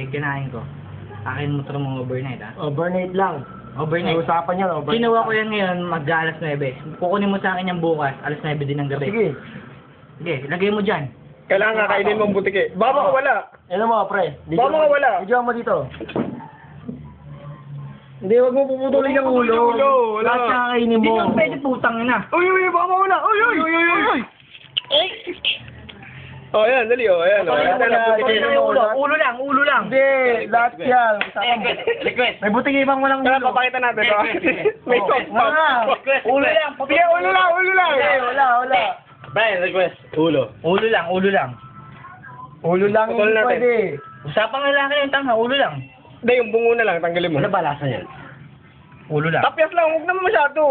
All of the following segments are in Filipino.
kinain ko. Akin mo ito mga overnight, ha? Overnight lang. Overnight. Usapan niya, overnight. Kinuha ko yan ngayon, mag-alas 9. Kukunin mo sa akin yan bukas, alas 9 din ng gabi. Sige. Sige, lagay mo dyan. Kailangan kainin mong butiki. Baka makawala. Ano mo, pre? Baka makawala. Video mo dito. Hindi, wag mo puputulin ng Huwag mo ulo. puputulin ng ulo. Wala. Lahat kakainin Hindi mo. lang pwede putang ina. Uy, baka makawala. Uy. Oh, ayan, dali, oh, ayan. Oh. Wala, wala. Putang ina yung ulo. Ulo lang. Hindi, lahat yan. Request. May buting ibang walang Kaya ulo. papakita natin, oh. May Oh, soft wala. Ulo lang. Sige, ulo lang. Hindi, wala. Brian, request. Ulo lang. Ulo lang, Putol hindi natin. pwede. Usapang lalaki yung tanga, ulo lang. Hindi, yung bungo na lang, tanggalin mo. Ano ba lasa yan? Ulo lang. Tapyas lang, huwag naman masyado.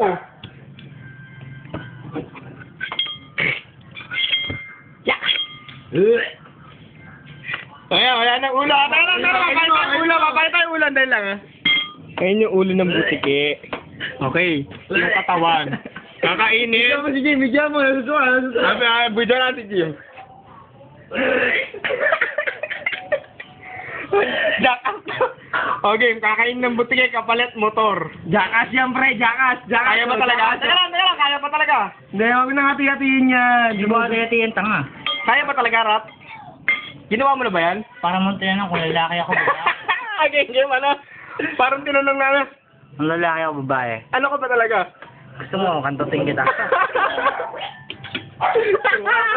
Ayan, wala nang ulo. Papakita yung ulo. Dahil lang, ha. Ayan yung ulo ng butiki. Okay. Yung katawan. Kakainin. Si Jim, video mo. Nasusuwa. Video natin si Jim. Jackass. Okay, kakainin ng butiki, kapalit motor. Jackass yan, pre. Jackass. Kaya ba talaga? Teka lang, kaya ba talaga? Hindi, huwag nang hati-hatiin yan. Di ba kasi yung tanga? Kaya ba talaga, Rap? Ginawa mo na ba yan? Para mo tinanong kung lalaki ako ba? Okay, game, ano? Parang tinanong na, Ang lalaki ako babae. ano ka ba talaga? Gusto mo, kantutin kita.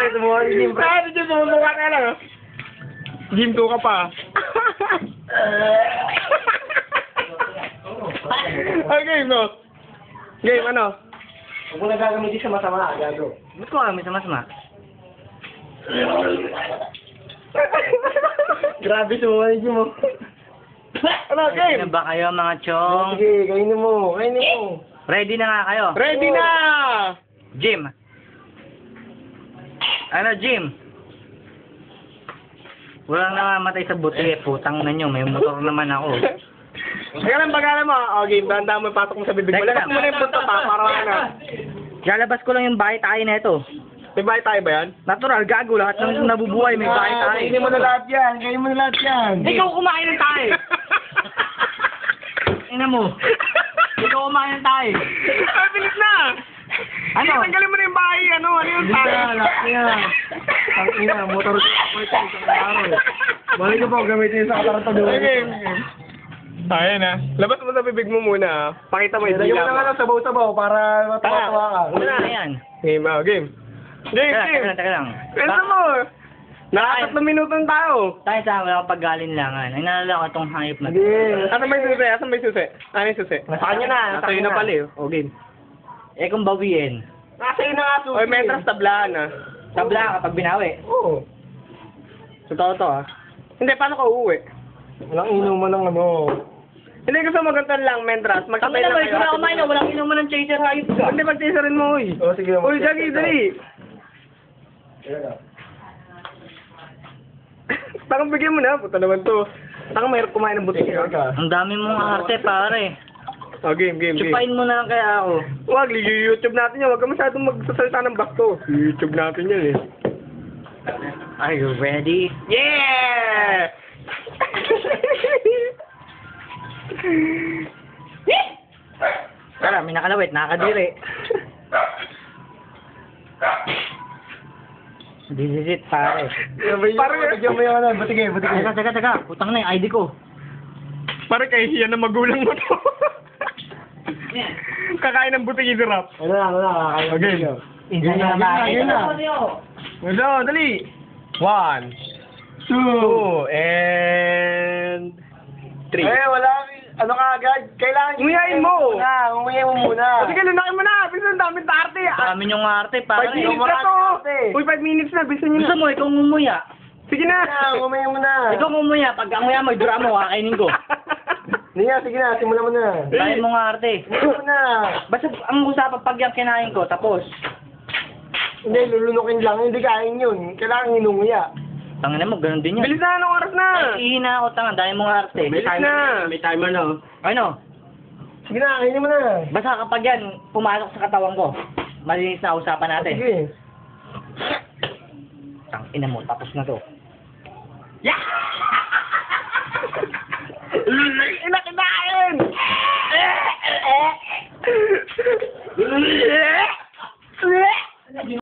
Sumuha si Jim, pre. Ano dyan, sumumukha ka lang, ah. Jim, 2 ka pa. Okay, no? Game, ano? Huwag mo na gagamitin sa masama, gago. Ba't ko kami sa masma? Grabe sumuha ni Jim, oh. Ano, game? Ano ba kayo mga chong? Sige, kainin mo. Ready na nga kayo? Ready na! Jim. Ano, Jim? Walang namamatay sa buti, putang na nyo. May motor naman ako. Teka lang, bagalan mo. O, game, tanda mo, pasok mo sa bibig mo. Teka Labas lang. mo na yung punta pa, para ano. Lalabas ko lang yung bahay tayo na ito. May bahay tayo ba yan? Natural, gago. Lahat ng nabubuhay may bahay tayo. Kainin mo na lahat yan. Kainin mo na lahat yan. Ikaw kumain ng tayo. Ina mo. Ikaw kumain ng tayo. Ay, bilis na! Ano? Tanggalin mo na yung bahay, ano yung tayo? Lahat yan. Ang ina, motor ko ito isang araw. Balik ko po, gamitin sa katarantado. Okay. Ayan na. Labas mo sa bibig mo muna, ah. Pakita mo yung Lagyan mo dila na mo. nga ng sabaw-sabaw para matawa-tawa ka. Wala na yan. Game, game. Game, game. Teka lang. Kwento mo. Nakatatlong minutong tao. Tayo sa wala akong paggalinlangan. Ay nalala ko itong hayop na to. Sige. Ano may susi? Asan may susi? Ano yung susi? Nasa kanya na, nasa Nasa kanya na na. pala eh. O, game. Eh kung bawiin. Nasa ina nga susi. Oy, metras tablaan, ah. Tabla kapag binawi. Oo. Totoo to ah. Hindi, paano ka uuwi? Walang inuman ng ano. Hindi, gusto magantan lang, mentras. Tangin na ba, ikaw na kumain na, walang inuman ng chaser hayop ka. Hindi, magtisarin mo, uy. O sige. Uy, Jackie, dali. Takang bigyan mo na, puta naman to. Takang mahirap kumain ng butik. Ang dami mong arte pare. Oh, game. Chupain mo na lang kaya ako. Wag, YouTube natin yan. Wag ka masyadong magsasalita ng basto. YouTube natin yan eh. Are you ready? Yeah! Tara, may nakalawit, nakakadiri. Disit pare. Parang bigyan mo yung ano, batigay. Teka, putang na yung ID ko. Parang kahihiyan ng magulang mo to. Kakain ng butik rap. Ano lang, kakain. Okay. Isa na Yun na. Hello, dali. 1, 2, and 3. Wala. Ano ka agad? Kailangan Nguyain mo. Nguyain mo muna. Sige, lunakin mo na. Bisan ang daming tarte. Dami yung arte 5 pare. minutes na to. Uy, 5 minutes na. Bisan nyo Gusto na. mo, ikaw ngumuya. Sige na. Nguyain mo na. Ikaw ngumuya, pag nguya mo, dura mo, kakainin ko. Hindi nga, sige na. Simulan mo na. Dahil mo nga arte. Nguyain mo na. Basta ang usapan pag yung kinain ko, tapos. Hindi, lulunukin lang. Hindi kain yun. Kailangan hinunguya. Tangina mo, ganun din yun. Bilis na. Anong oras na? Ihina ako tanga, dahil mo nga arte. Bilis na. May timer na oh. Ano? Sige na, kainin mo na. Basta kapag yan, pumasok sa katawan ko, malinis na usapan natin. Sige. Tangina mo, tapos na to. Inakinain!